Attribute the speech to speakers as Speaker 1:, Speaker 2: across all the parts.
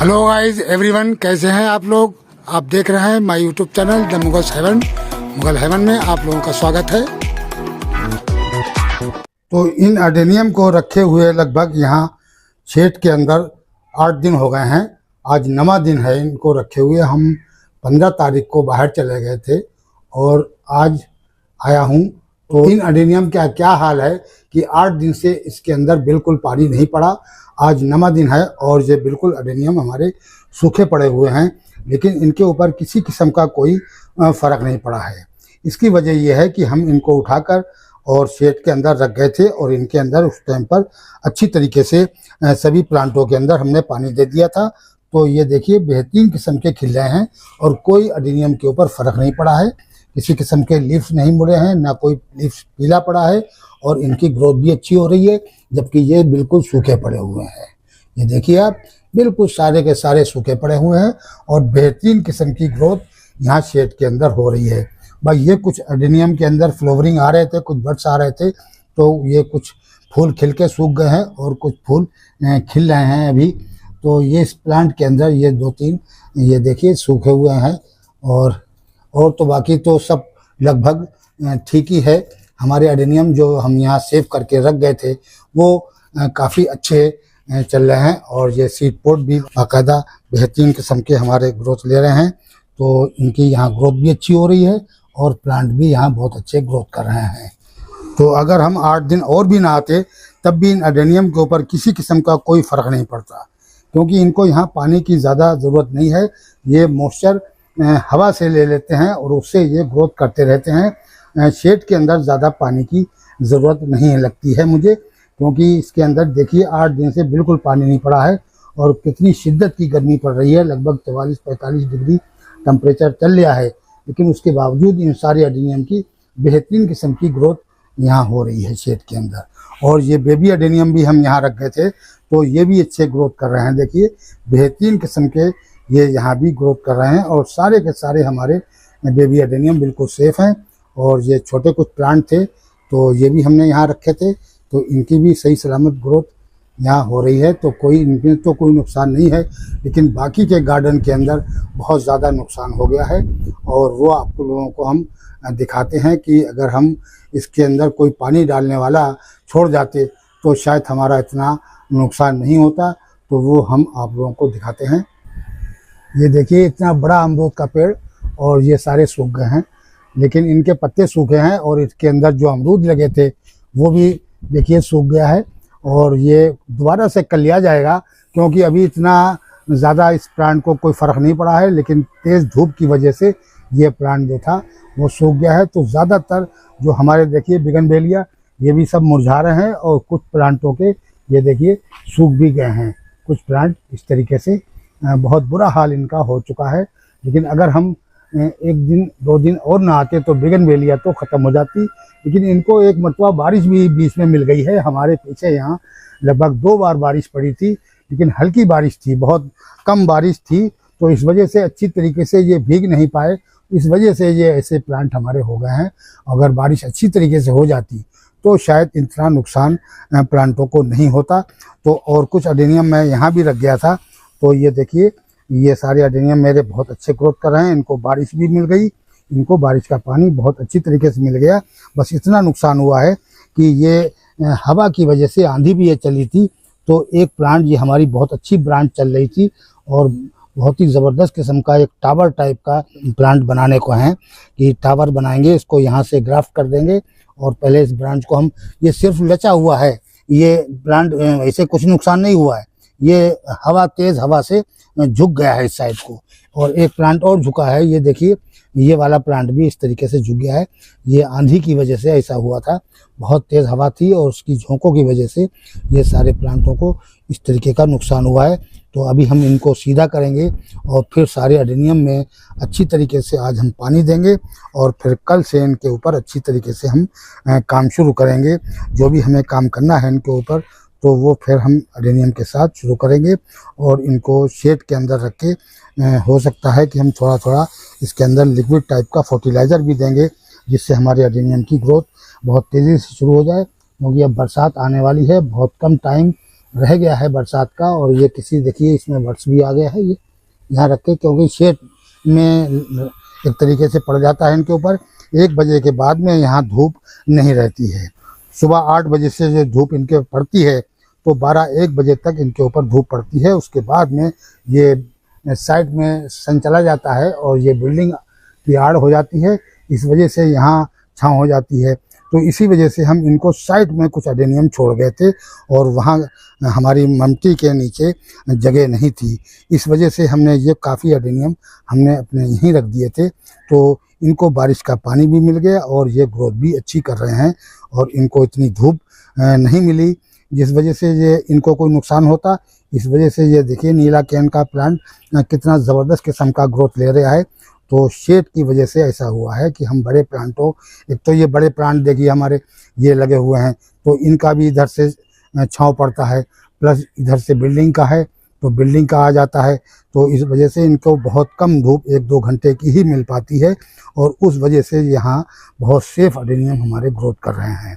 Speaker 1: Hello guys everyone, कैसे हैं आप लोग। आप देख रहे हैं my YouTube channel The Mughal Heaven में आप लोगों का स्वागत है। तो इन अडेनियम को रखे हुए लगभग यहाँ शेड के अंदर 8 दिन हो गए हैं। आज 9वां दिन है इनको रखे हुए। हम 15 तारीख को बाहर चले गए थे और आज आया हूँ। तो इन अडेनियम का क्या हाल है कि 8 दिन से इसके अंदर बिल्कुल पानी नहीं पड़ा। आज 9वां दिन है और ये बिल्कुल अडेनियम हमारे सूखे पड़े हुए हैं, लेकिन इनके ऊपर किसी किस्म का कोई फ़र्क नहीं पड़ा है। इसकी वजह यह है कि हम इनको उठाकर और शेड के अंदर रख गए थे और इनके अंदर उस टाइम पर अच्छी तरीके से सभी प्लांटों के अंदर हमने पानी दे दिया था। तो ये देखिए बेहतरीन किस्म के खिल रहे हैं और कोई अडेनियम के ऊपर फ़र्क नहीं पड़ा है। किसी किस्म के लीव्स नहीं मुड़े हैं, ना कोई लीव्स पीला पड़ा है और इनकी ग्रोथ भी अच्छी हो रही है, जबकि ये बिल्कुल सूखे पड़े हुए हैं। ये देखिए आप, बिल्कुल सारे के सारे सूखे पड़े हुए हैं और बेहतरीन किस्म की ग्रोथ यहाँ शेड के अंदर हो रही है। भाई ये कुछ अडेनियम के अंदर फ्लावरिंग आ रहे थे, कुछ बड्स आ रहे थे, तो ये कुछ फूल खिल के सूख गए हैं और कुछ फूल खिल रहे हैं अभी। तो ये इस प्लांट के अंदर ये 2-3 ये देखिए सूखे हुए हैं और तो बाकी तो सब लगभग ठीक ही है। हमारे अडेनियम जो हम यहाँ सेव करके रख गए थे वो काफ़ी अच्छे चल रहे हैं और ये सीड पोट भी बाकायदा बेहतरीन किस्म के हमारे ग्रोथ ले रहे हैं। तो इनकी यहाँ ग्रोथ भी अच्छी हो रही है और प्लांट भी यहाँ बहुत अच्छे ग्रोथ कर रहे हैं। तो अगर हम 8 दिन और भी ना आते तब भी इन अडेनियम के ऊपर किसी किस्म का कोई फ़र्क नहीं पड़ता, क्योंकि इनको यहाँ पानी की ज़्यादा ज़रूरत नहीं है। ये मॉइस्चर हवा से ले लेते हैं और उससे ये ग्रोथ करते रहते हैं। शेड के अंदर ज़्यादा पानी की ज़रूरत नहीं लगती है मुझे, क्योंकि इसके अंदर देखिए 8 दिन से बिल्कुल पानी नहीं पड़ा है और कितनी शिद्दत की गर्मी पड़ रही है। लगभग 44-45 डिग्री टेम्परेचर चल रहा है, लेकिन उसके बावजूद इन सारे अडेनियम की बेहतरीन किस्म की ग्रोथ यहाँ हो रही है शेड के अंदर। और ये बेबी अडेनियम भी हम यहाँ रख गए थे, तो ये भी अच्छे ग्रोथ कर रहे हैं। देखिए बेहतरीन किस्म के ये यहाँ भी ग्रोथ कर रहे हैं और सारे के सारे हमारे बेबी अडेनियम बिल्कुल सेफ़ हैं। और ये छोटे कुछ प्लांट थे तो ये भी हमने यहाँ रखे थे, तो इनकी भी सही सलामत ग्रोथ यहाँ हो रही है। तो कोई इनमें तो कोई नुकसान नहीं है, लेकिन बाकी के गार्डन के अंदर बहुत ज़्यादा नुकसान हो गया है और वो आप लोगों को हम दिखाते हैं कि अगर हम इसके अंदर कोई पानी डालने वाला छोड़ जाते तो शायद हमारा इतना नुकसान नहीं होता। तो वो हम आप लोगों को दिखाते हैं। ये देखिए इतना बड़ा अमरूद का पेड़ और ये सारे सूख गए हैं, लेकिन इनके पत्ते सूखे हैं और इसके अंदर जो अमरूद लगे थे वो भी देखिए सूख गया है। और ये दोबारा से कर लिया जाएगा, क्योंकि अभी इतना ज़्यादा इस प्लांट को कोई फ़र्क नहीं पड़ा है, लेकिन तेज़ धूप की वजह से ये प्लांट जो था वो सूख गया है। तो ज़्यादातर जो हमारे देखिए बिगनवेलिया ये भी सब मुरझा रहे हैं और कुछ प्लांटों के ये देखिए सूख भी गए हैं। कुछ प्लांट इस तरीके से बहुत बुरा हाल इनका हो चुका है। लेकिन अगर हम 1 दिन 2 दिन और ना आते तो बिगनवेलिया तो ख़त्म हो जाती। लेकिन इनको एक मरतबा बारिश भी बीच में मिल गई है। हमारे पीछे यहाँ लगभग 2 बार बारिश पड़ी थी, लेकिन हल्की बारिश थी, बहुत कम बारिश थी। तो इस वजह से अच्छी तरीके से ये भीग नहीं पाए, इस वजह से ये ऐसे प्लांट हमारे हो गए हैं। अगर बारिश अच्छी तरीके से हो जाती तो शायद इतना नुकसान प्लांटों को नहीं होता। तो और कुछ अडेनियम मैं यहाँ भी रख गया था, तो ये देखिए ये सारे अडेनियम मेरे बहुत अच्छे ग्रोथ कर रहे हैं। इनको बारिश भी मिल गई, इनको बारिश का पानी बहुत अच्छी तरीके से मिल गया। बस इतना नुकसान हुआ है कि ये हवा की वजह से आंधी भी ये चली थी, तो एक प्लांट ये हमारी बहुत अच्छी ब्रांच चल रही थी और बहुत ही ज़बरदस्त किस्म का एक टावर टाइप का प्लांट बनाने को है कि टावर बनाएंगे, इसको यहाँ से ग्राफ्ट कर देंगे और पहले इस ब्रांच को हम, ये सिर्फ लचा हुआ है, ये प्लांट ऐसे कुछ नुकसान नहीं हुआ है। ये तेज़ हवा से झुक गया है इस साइड को, और एक प्लांट और झुका है। ये देखिए ये वाला प्लांट भी इस तरीके से झुक गया है। ये आंधी की वजह से ऐसा हुआ था, बहुत तेज़ हवा थी और उसकी झोंकों की वजह से ये सारे प्लांटों को इस तरीके का नुकसान हुआ है। तो अभी हम इनको सीधा करेंगे और फिर सारे अडेनियम में अच्छी तरीके से आज हम पानी देंगे और फिर कल से इनके ऊपर अच्छी तरीके से हम काम शुरू करेंगे। जो भी हमें काम करना है इनके ऊपर, तो वो फिर हम अडेनियम के साथ शुरू करेंगे और इनको शेड के अंदर रख के हो सकता है कि हम थोड़ा थोड़ा इसके अंदर लिक्विड टाइप का फर्टिलाइज़र भी देंगे, जिससे हमारे अडेनियम की ग्रोथ बहुत तेज़ी से शुरू हो जाए। क्योंकि अब बरसात आने वाली है, बहुत कम टाइम रह गया है बरसात का, और ये किसी देखिए इसमें वर्ष भी आ गया है, ये यहाँ रख के, क्योंकि शेड में एक तरीके से पड़ जाता है इनके ऊपर। 1 बजे के बाद में यहाँ धूप नहीं रहती है। सुबह 8 बजे से जो धूप इनके पड़ती है तो 12-1 बजे तक इनके ऊपर धूप पड़ती है। उसके बाद में ये साइड में सन चला जाता है और ये बिल्डिंग की आड़ हो जाती है, इस वजह से यहाँ छाँव हो जाती है। तो इसी वजह से हम इनको साइड में कुछ अडेनियम छोड़ गए थे, और वहाँ हमारी ममटी के नीचे जगह नहीं थी, इस वजह से हमने ये काफ़ी अडेनियम हमने अपने यहीं रख दिए थे। तो इनको बारिश का पानी भी मिल गया और ये ग्रोथ भी अच्छी कर रहे हैं, और इनको इतनी धूप नहीं मिली जिस वजह से ये इनको कोई नुकसान होता। इस वजह से ये देखिए नीला कैन का प्लांट कितना ज़बरदस्त किस्म का ग्रोथ ले रहा है। तो शेड की वजह से ऐसा हुआ है कि हम बड़े प्लांटों, एक तो ये बड़े प्लांट देखिए हमारे ये लगे हुए हैं, तो इनका भी इधर से छाँव पड़ता है, प्लस इधर से बिल्डिंग का है तो बिल्डिंग का आ जाता है। तो इस वजह से इनको बहुत कम धूप 1-2 घंटे की ही मिल पाती है, और उस वजह से यहाँ बहुत सेफ अडेनियम हमारे ग्रोथ कर रहे हैं।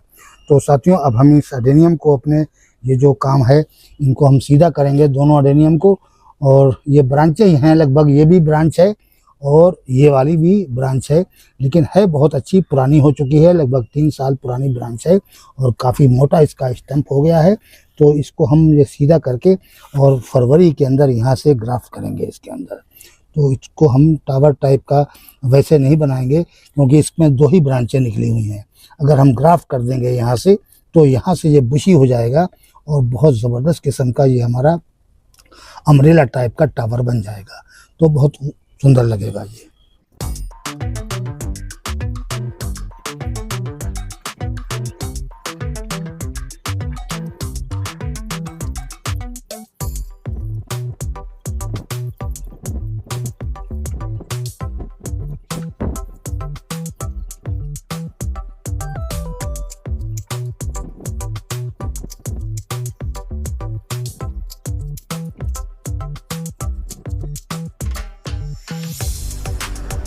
Speaker 1: तो साथियों, अब हम इस अडेनियम को अपने ये जो काम है इनको हम सीधा करेंगे दोनों अडेनियम को, और ये ब्रांचें ही हैं लगभग, ये भी ब्रांच है और ये वाली भी ब्रांच है, लेकिन है बहुत अच्छी, पुरानी हो चुकी है, लगभग 3 साल पुरानी ब्रांच है और काफ़ी मोटा इसका स्टम्प हो गया है। तो इसको हम ये सीधा करके और फरवरी के अंदर यहाँ से ग्राफ्ट करेंगे इसके अंदर। तो इसको हम टावर टाइप का वैसे नहीं बनाएंगे, क्योंकि इसमें 2 ही ब्रांचें निकली हुई हैं। अगर हम ग्राफ्ट कर देंगे यहाँ से, तो यहाँ से ये बुशी हो जाएगा और बहुत ज़बरदस्त किस्म का ये हमारा अम्ब्रेला टाइप का टावर बन जाएगा, तो बहुत सुंदर लगेगा ये।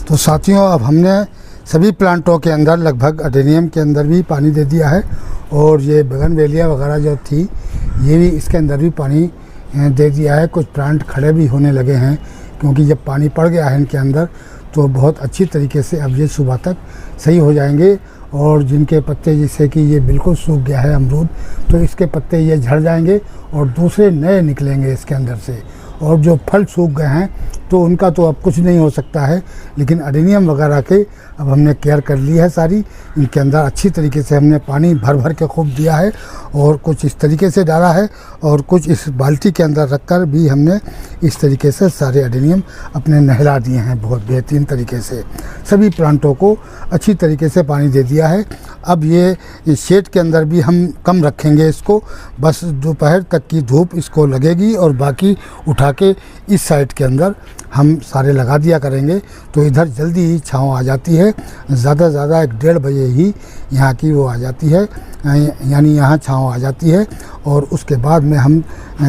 Speaker 1: तो साथियों, अब हमने सभी प्लांटों के अंदर लगभग अडेनियम के अंदर भी पानी दे दिया है, और ये बोगनवेलिया वगैरह जो थी ये भी इसके अंदर भी पानी दे दिया है। कुछ प्लांट खड़े भी होने लगे हैं, क्योंकि जब पानी पड़ गया है इनके अंदर तो बहुत अच्छी तरीके से अब ये सुबह तक सही हो जाएंगे। और जिनके पत्ते, जैसे कि ये बिल्कुल सूख गया है अमरूद, तो इसके पत्ते ये झड़ जाएंगे और दूसरे नए निकलेंगे इसके अंदर से। और जो फल सूख गए हैं तो उनका तो अब कुछ नहीं हो सकता है, लेकिन अडेनियम वगैरह के अब हमने केयर कर ली है सारी। इनके अंदर अच्छी तरीके से हमने पानी भर भर के खूब दिया है, और कुछ इस तरीके से डाला है और कुछ इस बाल्टी के अंदर रखकर भी हमने इस तरीके से सारे अडेनियम अपने नहला दिए हैं बहुत बेहतरीन तरीके से। सभी प्लांटों को अच्छी तरीके से पानी दे दिया है। अब ये शेड के अंदर भी हम कम रखेंगे इसको, बस दोपहर तक की धूप इसको लगेगी, और बाकी उठा के इस साइड के अंदर हम सारे लगा दिया करेंगे। तो इधर जल्दी ही छाँव आ जाती है, ज़्यादा से ज़्यादा 1-1.5 बजे ही यहाँ की वो आ जाती है, यानी यहाँ छाँव आ जाती है। और उसके बाद में हम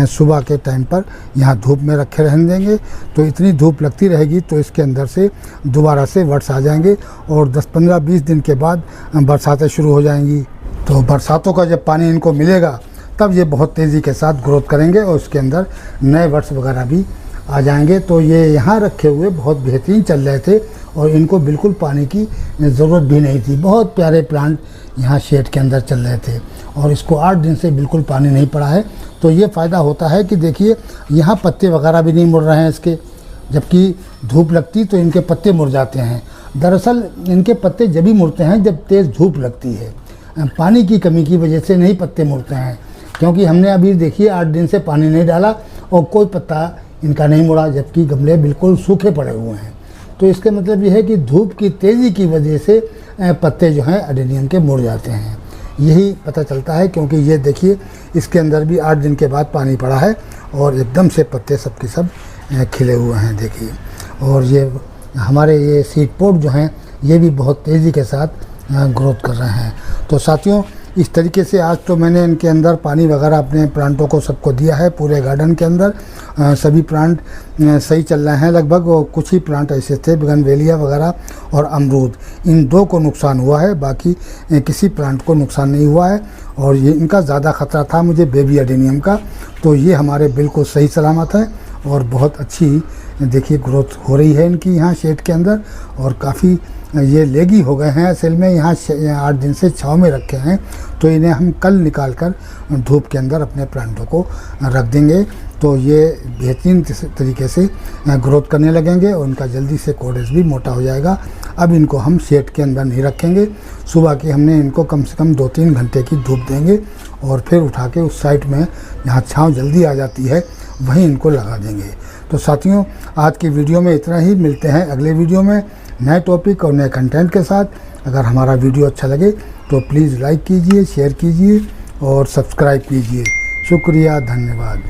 Speaker 1: सुबह के टाइम पर यहाँ धूप में रखे रहने देंगे। तो इतनी धूप लगती रहेगी तो इसके अंदर से दोबारा से वर्ड्स आ जाएंगे, और 10-15-20 दिन के बाद बरसातें शुरू हो जाएंगी। तो बरसातों का जब पानी इनको मिलेगा तब ये बहुत तेज़ी के साथ ग्रोथ करेंगे, और उसके अंदर नए वर्ड्स वगैरह भी आ जाएंगे। तो ये यहाँ रखे हुए बहुत बेहतरीन चल रहे थे, और इनको बिल्कुल पानी की ज़रूरत भी नहीं थी। बहुत प्यारे प्लांट यहाँ शेड के अंदर चल रहे थे, और इसको 8 दिन से बिल्कुल पानी नहीं पड़ा है। तो ये फ़ायदा होता है कि देखिए यहाँ पत्ते वगैरह भी नहीं मुड़ रहे हैं इसके, जबकि धूप लगती तो इनके पत्ते मुड़ जाते हैं। दरअसल इनके पत्ते जब भी मुड़ते हैं जब तेज़ धूप लगती है, पानी की कमी की वजह से नहीं पत्ते मुड़ते हैं। क्योंकि हमने अभी देखिए 8 दिन से पानी नहीं डाला और कोई पत्ता इनका नहीं मुड़ा, जबकि गमले बिल्कुल सूखे पड़े हुए हैं। तो इसका मतलब ये है कि धूप की तेज़ी की वजह से पत्ते जो हैं अडेनियम के मुड़ जाते हैं, यही पता चलता है। क्योंकि ये देखिए इसके अंदर भी 8 दिन के बाद पानी पड़ा है, और एकदम से पत्ते सब के सब खिले हुए हैं देखिए। और ये हमारे ये सीड पोट जो हैं ये भी बहुत तेज़ी के साथ ग्रोथ कर रहे हैं। तो साथियों, इस तरीके से आज तो मैंने इनके अंदर पानी वगैरह अपने प्लांटों को सबको दिया है। पूरे गार्डन के अंदर सभी प्लांट सही चल रहे हैं लगभग, और कुछ ही प्लांट ऐसे थे बोगनवेलिया वगैरह और अमरूद, इन दो को नुकसान हुआ है, बाकी किसी प्लांट को नुकसान नहीं हुआ है। और ये इनका ज़्यादा ख़तरा था मुझे बेबी एडेनियम का, तो ये हमारे बिल्कुल सही सलामत है और बहुत अच्छी देखिए ग्रोथ हो रही है इनकी यहाँ शेड के अंदर। और काफ़ी ये लेगी हो गए हैं असल में, यहाँ 8 दिन से छाँव में रखे हैं, तो इन्हें हम कल निकाल कर धूप के अंदर अपने प्लांटों को रख देंगे, तो ये बेहतरीन तरीके से ग्रोथ करने लगेंगे और उनका जल्दी से कोडेक्स भी मोटा हो जाएगा। अब इनको हम शेड के अंदर नहीं रखेंगे, सुबह की हमने इनको कम से कम 2-3 घंटे की धूप देंगे और फिर उठा के उस साइड में जहाँ छाँव जल्दी आ जाती है वहीं इनको लगा देंगे। तो साथियों, आज की वीडियो में इतना ही, मिलते हैं अगले वीडियो में नए टॉपिक और नए कंटेंट के साथ। अगर हमारा वीडियो अच्छा लगे तो प्लीज़ लाइक कीजिए, शेयर कीजिए और सब्सक्राइब कीजिए। शुक्रिया, धन्यवाद।